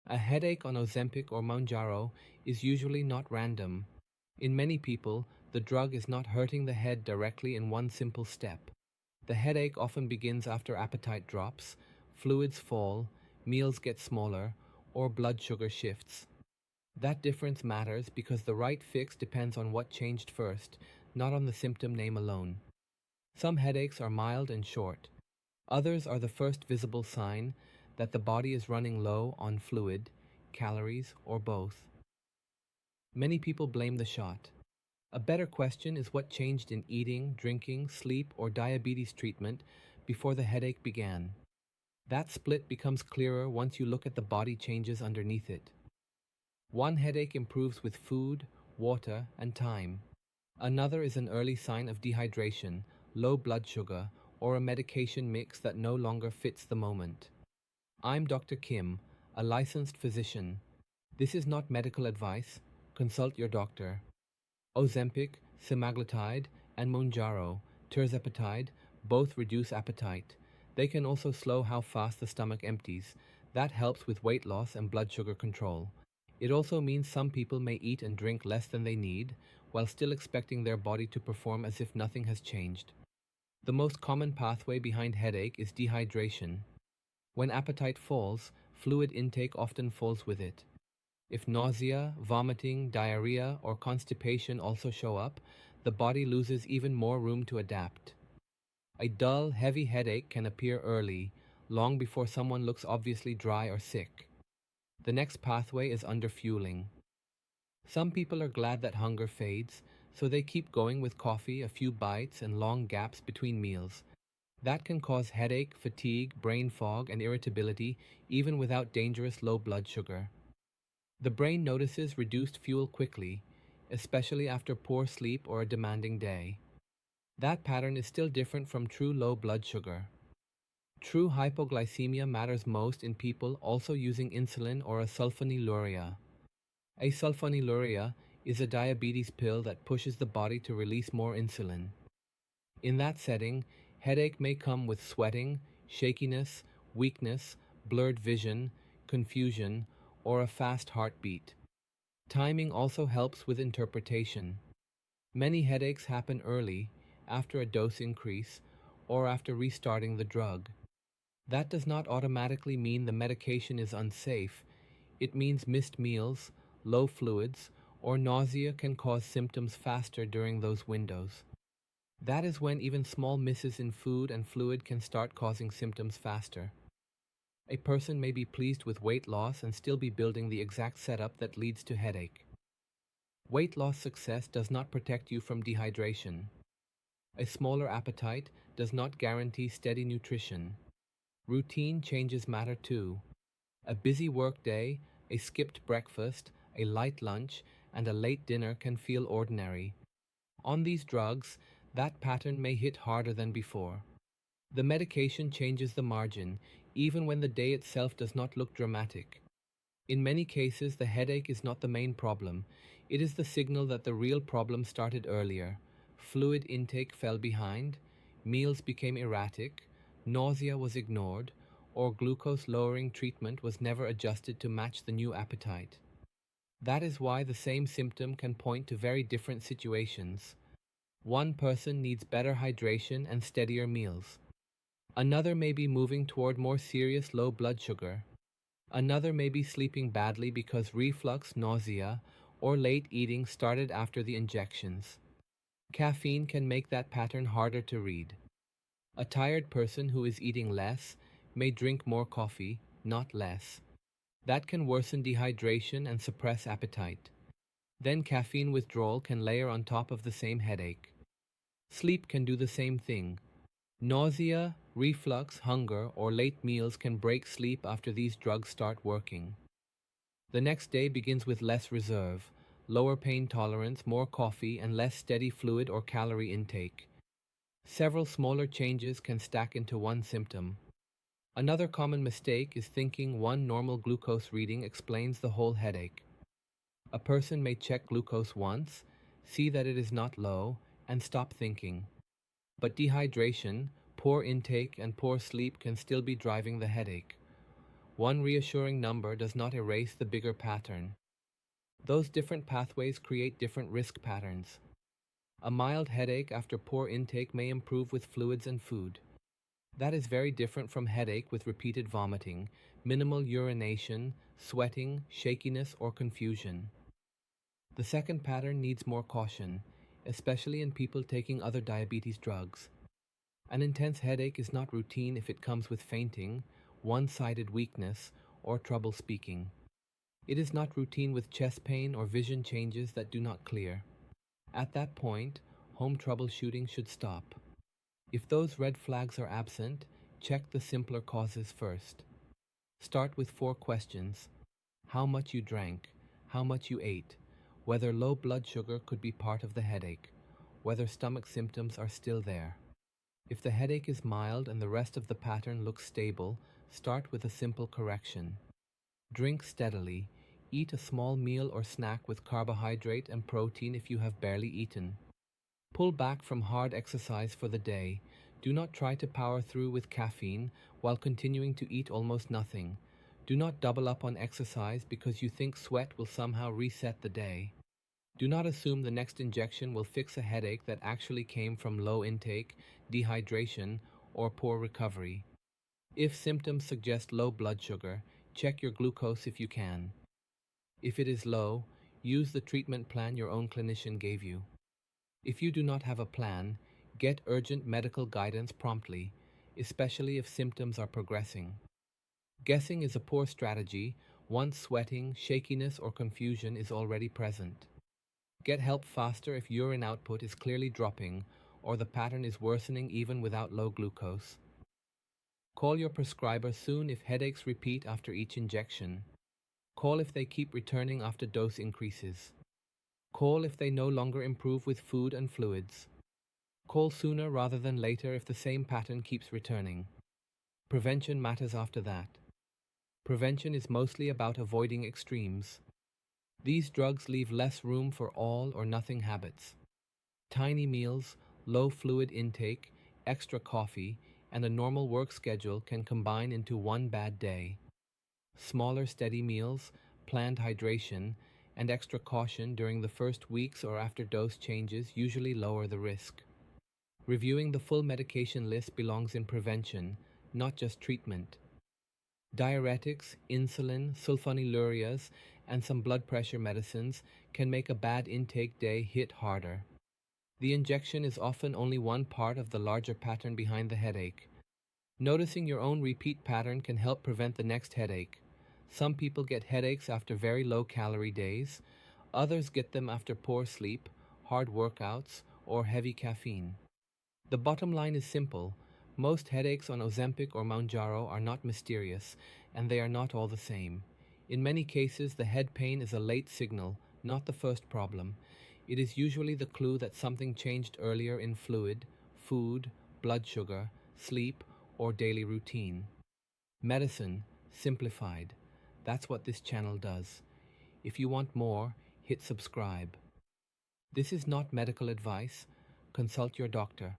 A headache on Ozempic or Mounjaro is usually not random. In many people, the drug is not hurting the head directly in one simple step. The headache often begins after appetite drops, fluids fall, meals get smaller, or blood sugar shifts. That difference matters because the right fix depends on what changed first, not on the symptom name alone. Some headaches are mild and short. Others are the first visible sign that the body is running low on fluid, calories, or both. Many people blame the shot. A better question is what changed in eating, drinking, sleep, or diabetes treatment before the headache began. That split becomes clearer once you look at the body changes underneath it. One headache improves with food, water, and time. Another is an early sign of dehydration, low blood sugar, or a medication mix that no longer fits the moment. I'm Dr. Kim, a licensed physician. This is not medical advice. Consult your doctor. Ozempic, semaglutide, and Mounjaro, tirzepatide, both reduce appetite. They can also slow how fast the stomach empties. That helps with weight loss and blood sugar control. It also means some people may eat and drink less than they need, while still expecting their body to perform as if nothing has changed. The most common pathway behind headache is dehydration. When appetite falls, fluid intake often falls with it. If nausea, vomiting, diarrhea, or constipation also show up, the body loses even more room to adapt. A dull, heavy headache can appear early, long before someone looks obviously dry or sick. The next pathway is underfueling. Some people are glad that hunger fades, so they keep going with coffee, a few bites, and long gaps between meals. That can cause headache, fatigue, brain fog, and irritability, even without dangerous low blood sugar. The brain notices reduced fuel quickly, especially after poor sleep or a demanding day. That pattern is still different from true low blood sugar. True hypoglycemia matters most in people also using insulin or a sulfonylurea. A sulfonylurea is a diabetes pill that pushes the body to release more insulin. In that setting, headache may come with sweating, shakiness, weakness, blurred vision, confusion, or a fast heartbeat. Timing also helps with interpretation. Many headaches happen early, after a dose increase, or after restarting the drug. That does not automatically mean the medication is unsafe. It means missed meals, low fluids, or nausea can cause symptoms faster during those windows. That is when even small misses in food and fluid can start causing symptoms faster. A person may be pleased with weight loss and still be building the exact setup that leads to headache. Weight loss success does not protect you from dehydration. A smaller appetite does not guarantee steady nutrition. Routine changes matter too. A busy workday, a skipped breakfast, a light lunch, and a late dinner can feel ordinary. On these drugs, that pattern may hit harder than before. The medication changes the margin, even when the day itself does not look dramatic. In many cases, the headache is not the main problem. It is the signal that the real problem started earlier. Fluid intake fell behind, meals became erratic, nausea was ignored, or glucose-lowering treatment was never adjusted to match the new appetite. That is why the same symptom can point to very different situations. One person needs better hydration and steadier meals. Another may be moving toward more serious low blood sugar. Another may be sleeping badly because reflux, nausea, or late eating started after the injections. Caffeine can make that pattern harder to read. A tired person who is eating less may drink more coffee, not less. That can worsen dehydration and suppress appetite. Then caffeine withdrawal can layer on top of the same headache. Sleep can do the same thing. Nausea, reflux, hunger, or late meals can break sleep after these drugs start working. The next day begins with less reserve, lower pain tolerance, more coffee, and less steady fluid or calorie intake. Several smaller changes can stack into one symptom. Another common mistake is thinking one normal glucose reading explains the whole headache. A person may check glucose once, see that it is not low, and stop thinking. But dehydration, poor intake, and poor sleep can still be driving the headache. One reassuring number does not erase the bigger pattern. Those different pathways create different risk patterns. A mild headache after poor intake may improve with fluids and food. That is very different from headache with repeated vomiting, minimal urination, sweating, shakiness, or confusion. The second pattern needs more caution, especially in people taking other diabetes drugs. An intense headache is not routine if it comes with fainting, one-sided weakness, or trouble speaking. It is not routine with chest pain or vision changes that do not clear. At that point, home troubleshooting should stop. If those red flags are absent, check the simpler causes first. Start with 4 questions. How much you drank, how much you ate, whether low blood sugar could be part of the headache, whether stomach symptoms are still there. If the headache is mild and the rest of the pattern looks stable, start with a simple correction. Drink steadily. Eat a small meal or snack with carbohydrate and protein if you have barely eaten. Pull back from hard exercise for the day. Do not try to power through with caffeine while continuing to eat almost nothing. Do not double up on exercise because you think sweat will somehow reset the day. Do not assume the next injection will fix a headache that actually came from low intake, dehydration, or poor recovery. If symptoms suggest low blood sugar, check your glucose if you can. If it is low, use the treatment plan your own clinician gave you. If you do not have a plan, get urgent medical guidance promptly, especially if symptoms are progressing. Guessing is a poor strategy once sweating, shakiness, or confusion is already present. Get help faster if urine output is clearly dropping or the pattern is worsening even without low glucose. Call your prescriber soon if headaches repeat after each injection. Call if they keep returning after dose increases. Call if they no longer improve with food and fluids. Call sooner rather than later if the same pattern keeps returning. Prevention matters after that. Prevention is mostly about avoiding extremes. These drugs leave less room for all or nothing habits. Tiny meals, low fluid intake, extra coffee, and a normal work schedule can combine into one bad day. Smaller steady meals, planned hydration, and extra caution during the first weeks or after dose changes usually lower the risk. Reviewing the full medication list belongs in prevention, not just treatment. Diuretics, insulin, sulfonylureas, and some blood pressure medicines can make a bad intake day hit harder. The injection is often only one part of the larger pattern behind the headache. Noticing your own repeat pattern can help prevent the next headache. Some people get headaches after very low-calorie days. Others get them after poor sleep, hard workouts, or heavy caffeine. The bottom line is simple. Most headaches on Ozempic or Mounjaro are not mysterious, and they are not all the same. In many cases, the head pain is a late signal, not the first problem. It is usually the clue that something changed earlier in fluid, food, blood sugar, sleep, or daily routine. Medicine, simplified. That's what this channel does. If you want more, hit subscribe. This is not medical advice. Consult your doctor.